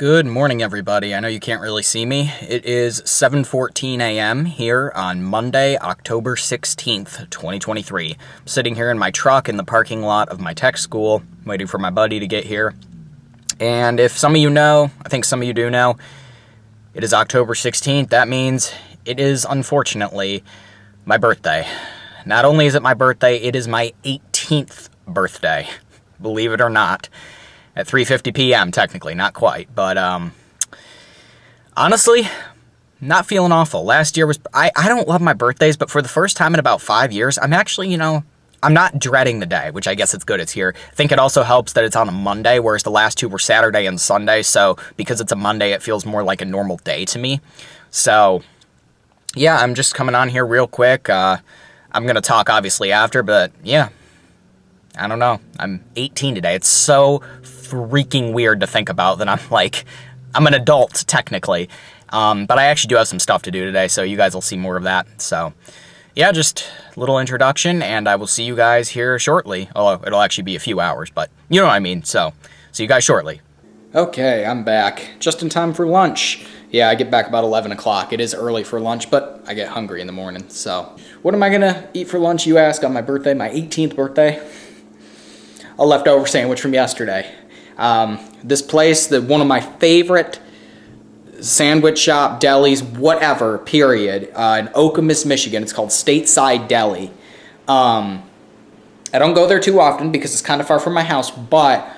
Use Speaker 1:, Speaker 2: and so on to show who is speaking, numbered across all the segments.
Speaker 1: Good morning, everybody. I know you can't really see me. It is 7:14 a.m. here on Monday, October 16th, 2023. I'm sitting here in my truck in the parking lot of my tech school, waiting for my buddy to get here. And if some of you know, I think some of you do know, it is October 16th. That means it is, unfortunately, my birthday. Not only is it my birthday, it is my 18th birthday, believe it or not. At 3:50 p.m., technically, not quite, but, honestly, not feeling awful. Last year was, I don't love my birthdays, but for the first time in about 5 years, I'm actually, I'm not dreading the day, which I guess it's good it's here. I think it also helps that it's on a Monday, whereas the last two were Saturday and Sunday, so because it's a Monday, it feels more like a normal day to me. So, yeah, I'm just coming on here real quick. I'm going to talk, obviously, after, but, yeah. I don't know. I'm 18 today. It's so freaking weird to think about that I'm an adult, technically. But I actually do have some stuff to do today, so you guys will see more of that. So, yeah, just a little introduction, and I will see you guys here shortly. Although, it'll actually be a few hours, but you know what I mean. So, see you guys shortly. Okay, I'm back. Just in time for lunch. Yeah, I get back about 11 o'clock. It is early for lunch, but I get hungry in the morning. So, what am I going to eat for lunch, you ask, on my birthday, my 18th birthday? A leftover sandwich from yesterday. This place, one of my favorite sandwich shop, delis, whatever, period, in Okemos, Michigan. It's called Stateside Deli. I don't go there too often because it's kind of far from my house, but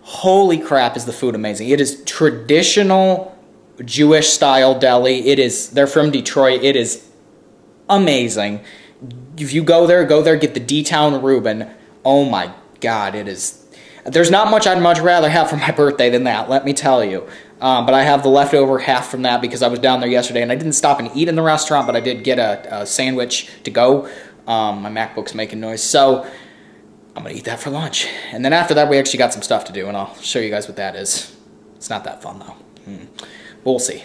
Speaker 1: holy crap is the food amazing. It is traditional Jewish-style deli. They're from Detroit. It is amazing. If you go there, get the D-Town Reuben. Oh my God, it is. There's not much I'd much rather have for my birthday than that, let me tell you. But I have the leftover half from that because I was down there yesterday, and I didn't stop and eat in the restaurant, but I did get a sandwich to go. My MacBook's making noise, so I'm going to eat that for lunch. And then after that, we actually got some stuff to do, and I'll show you guys what that is. It's not that fun, though. We'll see.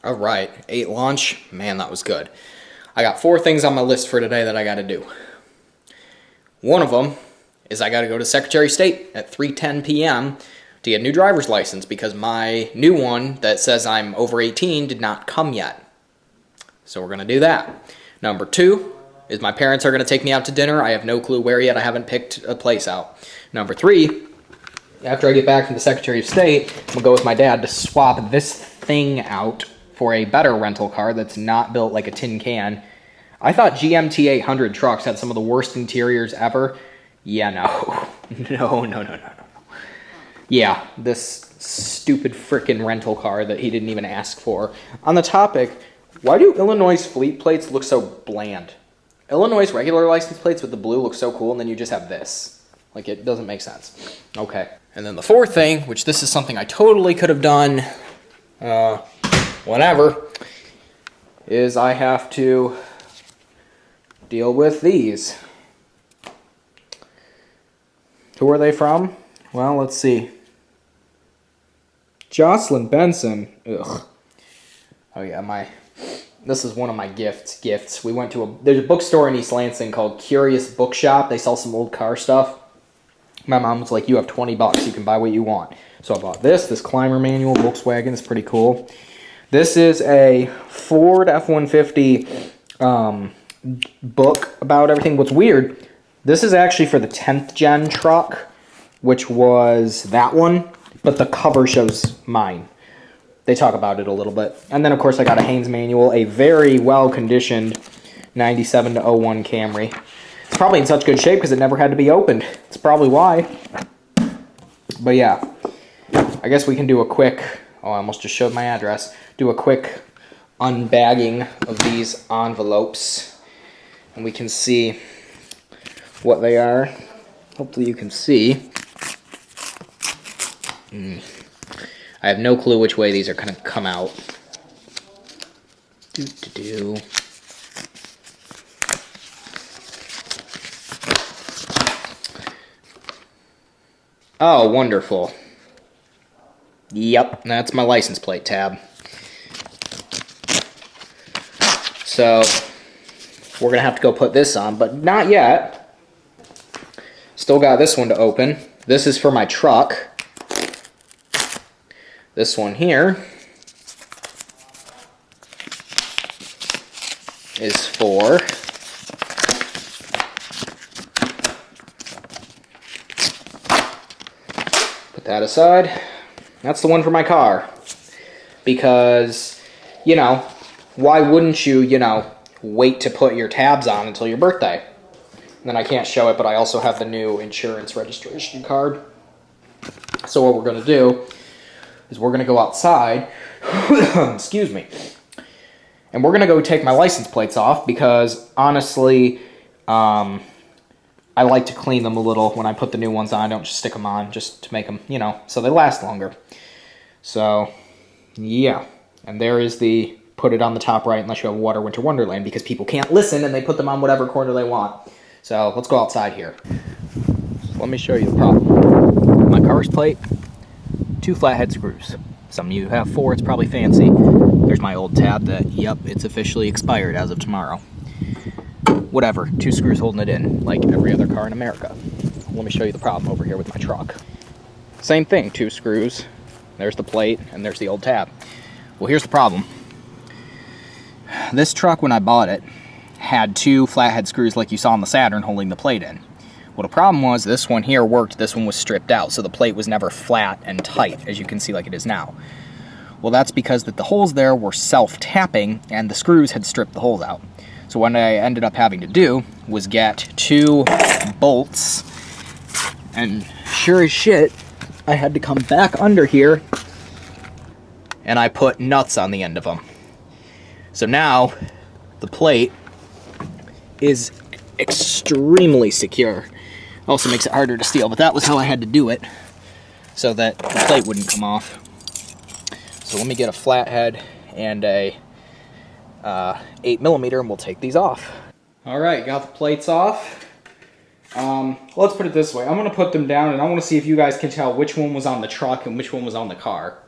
Speaker 1: All right, ate lunch. Man, that was good. I got 4 things on my list for today that I got to do. One of them is I got to go to Secretary of State at 3:10 p.m. to get a new driver's license because my new one that says I'm over 18 did not come yet. So we're going to do that. Number 2 is my parents are going to take me out to dinner. I have no clue where yet. I haven't picked a place out. Number 3, after I get back from the Secretary of State, I'm going to go with my dad to swap this thing out for a better rental car that's not built like a tin can. I thought GMT 800 trucks had some of the worst interiors ever. Yeah, no. No. Yeah, this stupid frickin' rental car that he didn't even ask for. On the topic, why do Illinois' fleet plates look so bland? Illinois' regular license plates with the blue look so cool, and then you just have this. Like, it doesn't make sense. Okay. And then the 4th thing, which this is something I totally could have done whenever, is I have to deal with these. Who are they from? Well, let's see. Jocelyn Benson. Ugh. Oh yeah, this is one of my gifts. We went to there's a bookstore in East Lansing called Curious Bookshop. They sell some old car stuff. My mom was like, you have $20, you can buy what you want. So I bought this Climber manual, Volkswagen. It's pretty cool. This is a Ford F-150 book about everything. What's weird, this is actually for the 10th gen truck, which was that one, but the cover shows mine. They talk about it a little bit. And then, of course, I got a Haynes manual, a very well-conditioned 97 to 01 Camry. It's probably in such good shape because it never had to be opened. It's probably why. But yeah, I guess we can do a quick, I almost just showed my address, do a quick unbagging of these envelopes, and we can see what they are. Hopefully you can see. I have no clue which way these are going to come out. Oh, wonderful. Yep, that's my license plate tab. So, we're going to have to go put this on, but not yet. Still got this one to open. This is for my truck. This one here is for put that aside. That's the one for my car. Because, you know, why wouldn't you, you know, wait to put your tabs on until your birthday? And then I can't show it, but I also have the new insurance registration card. So what we're going to do is we're going to go outside, excuse me, and we're going to go take my license plates off because, honestly, I like to clean them a little when I put the new ones on. I don't just stick them on just to make them, you know, so they last longer. So, yeah. And there is the put it on the top right unless you have Water Winter Wonderland because people can't listen and they put them on whatever corner they want. So, let's go outside here. So let me show you the problem. My car's plate, 2 flathead screws. Some of you have 4, it's probably fancy. There's my old tab that, yep, it's officially expired as of tomorrow. Whatever, 2 screws holding it in, like every other car in America. Let me show you the problem over here with my truck. Same thing, 2 screws. There's the plate, and there's the old tab. Well, here's the problem. This truck, when I bought it, had 2 flathead screws like you saw on the Saturn holding the plate in. Well, the problem was this one here worked, this one was stripped out, so the plate was never flat and tight, as you can see like it is now. Well, that's because that the holes there were self-tapping, and the screws had stripped the holes out. So what I ended up having to do was get 2 bolts, and sure as shit, I had to come back under here, and I put nuts on the end of them. So now, the plate is extremely secure. Also makes it harder to steal, but that was how I had to do it, so that the plate wouldn't come off. So let me get a flathead and a 8mm, and we'll take these off. Alright, got the plates off. Let's put it this way. I'm going to put them down, and I want to see if you guys can tell which one was on the truck and which one was on the car.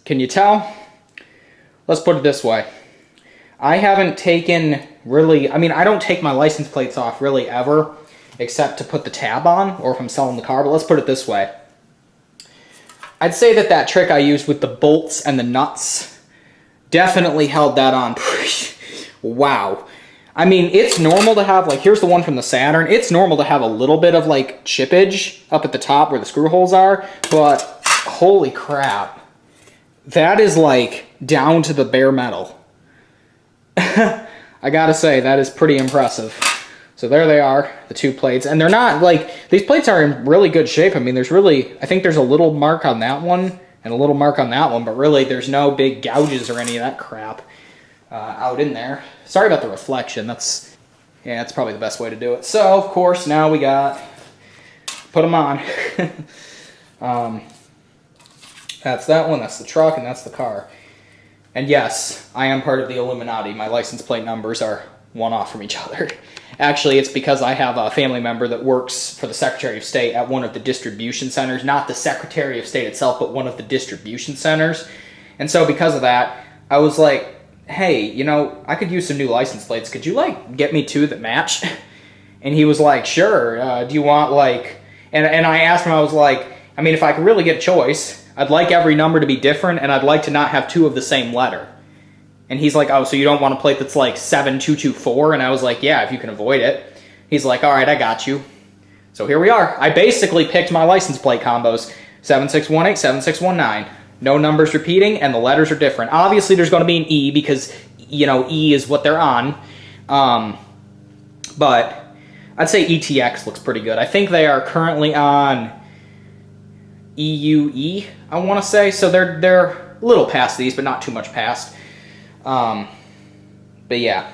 Speaker 1: Can you tell? Let's put it this way. I haven't taken really, I mean, I don't take my license plates off really ever, except to put the tab on, or if I'm selling the car, but let's put it this way. I'd say that that trick I used with the bolts and the nuts definitely held that on. Wow. I mean, it's normal to have, like, here's the one from the Saturn. It's normal to have a little bit of, like, chippage up at the top where the screw holes are, but holy crap. That is, like, down to the bare metal. I gotta say, that is pretty impressive. So there they are, the 2 plates. And they're not, like, these plates are in really good shape. I mean, there's really, I think there's a little mark on that one and a little mark on that one, but really there's no big gouges or any of that crap out in there. Sorry about the reflection. That's probably the best way to do it. So, of course, now we got, put them on. That's that one, that's the truck, and that's the car. And yes, I am part of the Illuminati. My license plate numbers are one off from each other. Actually, it's because I have a family member that works for the Secretary of State at one of the distribution centers. Not the Secretary of State itself, but one of the distribution centers. And so because of that, I was like, hey, you know, I could use some new license plates. Could you, like, get me 2 that match? And he was like, sure. Do you want, like... And I asked him, I was like, I mean, if I could really get a choice, I'd like every number to be different, and I'd like to not have 2 of the same letter. And he's like, oh, so you don't want a plate that's like 7224? And I was like, yeah, if you can avoid it. He's like, all right, I got you. So here we are. I basically picked my license plate combos. 7618, 7619. No numbers repeating, and the letters are different. Obviously, there's going to be an E because, you know, E is what they're on. But I'd say ETX looks pretty good. I think they are currently on EUE, I want to say. So they're a little past these, but not too much past. But yeah.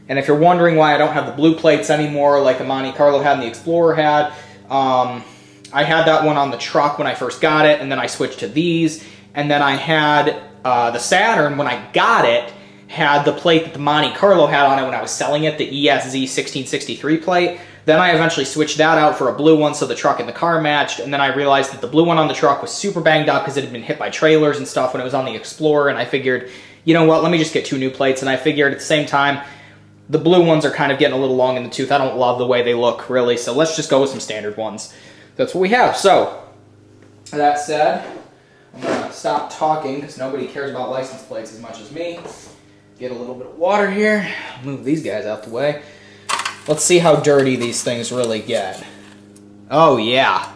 Speaker 1: And if you're wondering why I don't have the blue plates anymore like the Monte Carlo had and the Explorer had, I had that one on the truck when I first got it, and then I switched to these, and then I had the Saturn, when I got it, had the plate that the Monte Carlo had on it when I was selling it, the ESZ 1663 plate. Then I eventually switched that out for a blue one so the truck and the car matched, and then I realized that the blue one on the truck was super banged up because it had been hit by trailers and stuff when it was on the Explorer, and I figured, you know what, let me just get 2 new plates, and I figured at the same time, the blue ones are kind of getting a little long in the tooth. I don't love the way they look, really, so let's just go with some standard ones. that's what we have. So, that said, I'm gonna stop talking because nobody cares about license plates as much as me. Get a little bit of water here. Move these guys out the way. Let's see how dirty these things really get. Oh yeah,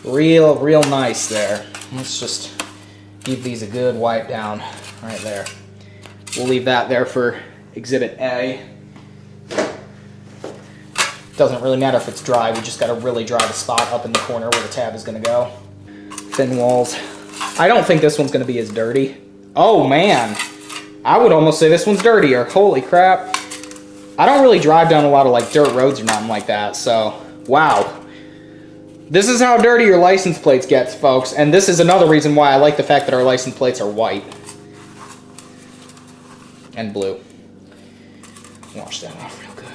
Speaker 1: real nice there. Let's just give these a good wipe down right there. We'll leave that there for Exhibit A. Doesn't really matter if it's dry, we just gotta really dry the spot up in the corner where the tab is gonna go. Thin walls. I don't think this one's gonna be as dirty. Oh man, I would almost say this one's dirtier. Holy crap. I don't really drive down a lot of like dirt roads or nothing like that, so wow. This is how dirty your license plates get, folks, and this is another reason why I like the fact that our license plates are white. And blue. Wash that off real good.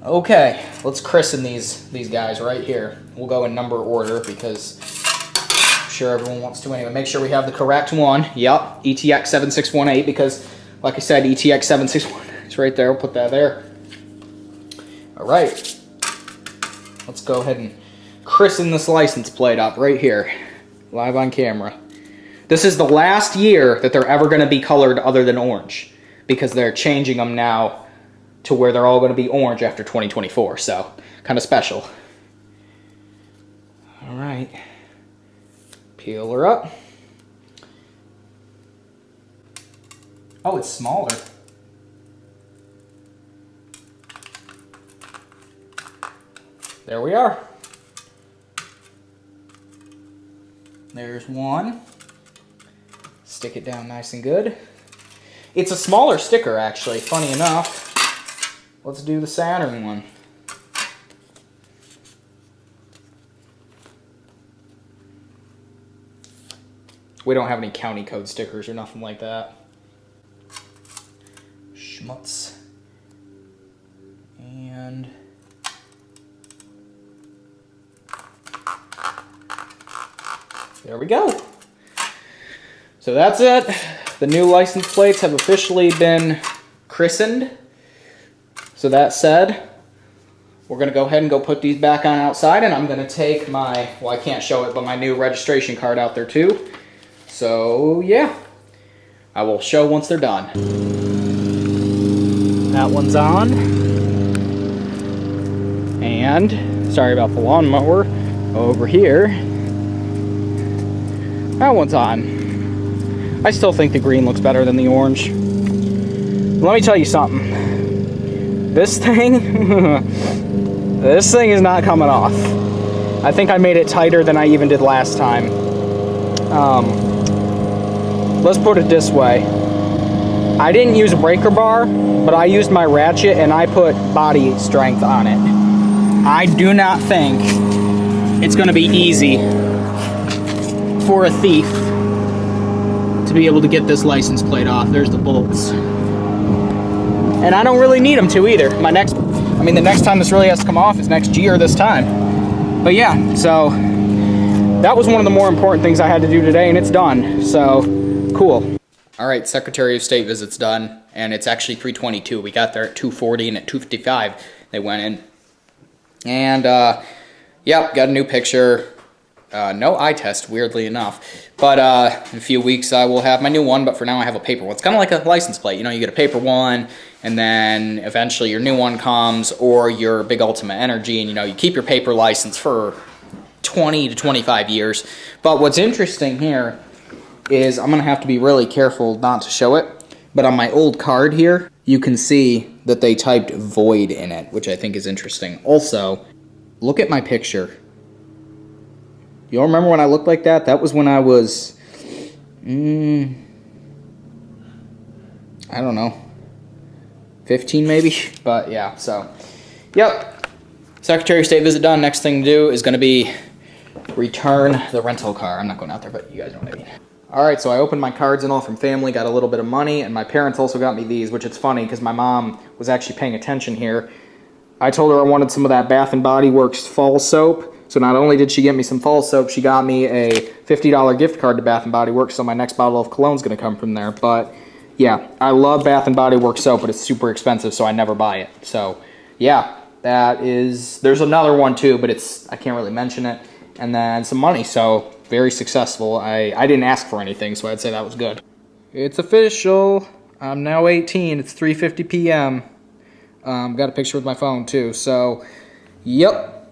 Speaker 1: Okay, let's christen these guys right here. We'll go in number order because I'm sure everyone wants to anyway. Make sure we have the correct one. Yep, ETX 7618 because, like I said, ETX 761 is right there. We'll put that there. All right. Let's go ahead and christen this license plate up right here, live on camera. This is the last year that they're ever going to be colored other than orange because they're changing them now to where they're all going to be orange after 2024, so kind of special. All right, peel her up. Oh, it's smaller. There we are. There's one. Stick it down nice and good. It's a smaller sticker, actually, funny enough. Let's do the Saturn one. We don't have any county code stickers or nothing like that. Schmutz. And there we go. So that's it. The new license plates have officially been christened. So that said, we're going to go ahead and go put these back on outside, and I'm going to take my, well, I can't show it, but my new registration card out there too. So yeah, I will show once they're done. That one's on. And, sorry about the lawnmower, over here. That one's on. I still think the green looks better than the orange. Let me tell you something. This thing, this thing is not coming off. I think I made it tighter than I even did last time. Let's put it this way. I didn't use a breaker bar, but I used my ratchet and I put body strength on it. I do not think it's going to be easy for a thief to be able to get this license plate off. There's the bolts. And I don't really need them to either. The next time this really has to come off is next year this time. But yeah, so that was one of the more important things I had to do today, and it's done. So, cool. All right, Secretary of State visit's done, and it's actually 3:22. We got there at 2:40, and at 2:55 they went in. And, yep, got a new picture. No eye test, weirdly enough. But in a few weeks I will have my new one, but for now I have a paper one. It's kind of like a license plate. You know, you get a paper one, and then eventually your new one comes, or your big Ultima Energy, and you know, you keep your paper license for 20 to 25 years. But what's interesting here is I'm going to have to be really careful not to show it, but on my old card here, you can see that they typed void in it, which I think is interesting. Also, look at my picture. You all remember when I looked like that? That was when I was, I don't know, 15 maybe? But yeah, so, yep. Secretary of State visit done. Next thing to do is going to be return the rental car. I'm not going out there, but you guys know what I mean. All right, so I opened my cards and all from family, got a little bit of money, and my parents also got me these, which it's funny because my mom was actually paying attention here. I told her I wanted some of that Bath & Body Works fall soap. So not only did she get me some fall soap, she got me a $50 gift card to Bath & Body Works, so my next bottle of cologne is going to come from there. But yeah, I love Bath & Body Works soap, but it's super expensive, so I never buy it. So yeah,
Speaker 2: there's another one too, but I can't really mention it. And then some money, so very successful. I didn't ask for anything, so I'd say that was good. It's official. I'm now 18. It's 3:50 p.m. Got a picture with my phone too, so yep,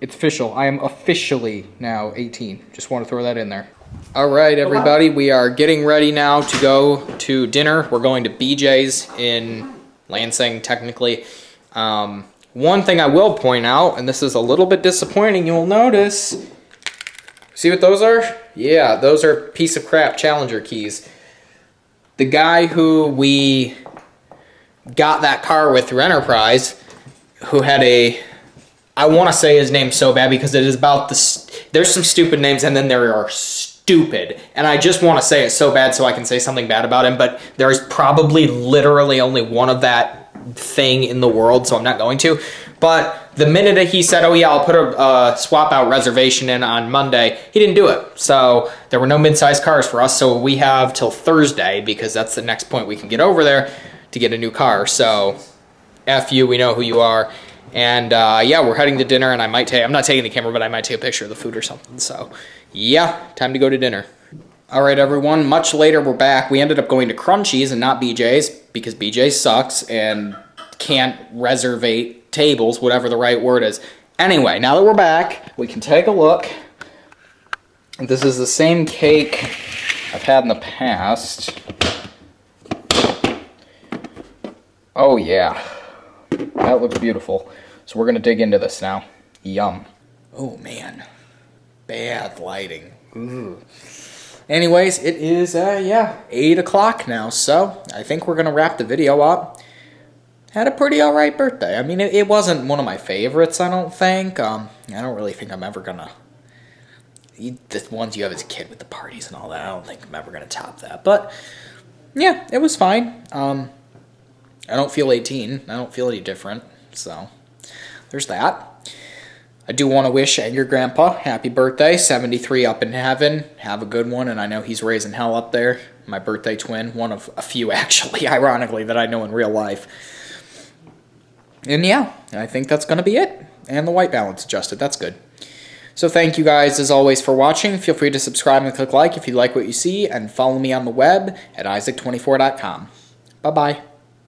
Speaker 2: it's official. I am officially now 18. Just want to throw that in there. All right, everybody, we are getting ready now to go to dinner. We're going to BJ's in Lansing, technically. One thing I will point out, and this is a little bit disappointing, you'll notice, see what those are? Yeah, those are piece of crap Challenger keys. The guy who we got that car with through Enterprise, who had I want to say his name so bad because it is about there's some stupid names and then there are stupid. And I just want to say it so bad so I can say something bad about him, but there is probably literally only one of that thing in the world, so I'm not going to. But the minute that he said, oh yeah, I'll put a swap out reservation in on Monday, he didn't do it. So there were no mid-sized cars for us, so we have till Thursday, because that's the next point we can get over there to get a new car. So F you, we know who you are. And yeah, we're heading to dinner, and I'm not taking the camera, but I might take a picture of the food or something. So yeah, time to go to dinner. All right, everyone, much later, we're back. We ended up going to Crunchies and not BJ's because BJ's sucks and can't reservate tables, whatever the right word is. Anyway, now that we're back, we can take a look. This is the same cake I've had in the past. Oh, yeah. That looks beautiful. So we're going to dig into this now. Yum. Oh, man. Bad lighting. Ooh. Anyways, it is, 8 o'clock now, so I think we're going to wrap the video up. Had a pretty alright birthday. I mean, it wasn't one of my favorites, I don't think. I don't really think I'm ever going to... The ones you have as a kid with the parties and all that, I don't think I'm ever going to top that. But, yeah, it was fine. I don't feel 18. I don't feel any different, so there's that. I do want to wish your grandpa happy birthday, 73 up in heaven. Have a good one, and I know he's raising hell up there. My birthday twin, one of a few actually, ironically, that I know in real life. And yeah, I think that's going to be it. And the white balance adjusted, that's good. So thank you guys as always for watching. Feel free to subscribe and click like if you like what you see, and follow me on the web at isaac24.com. Bye-bye.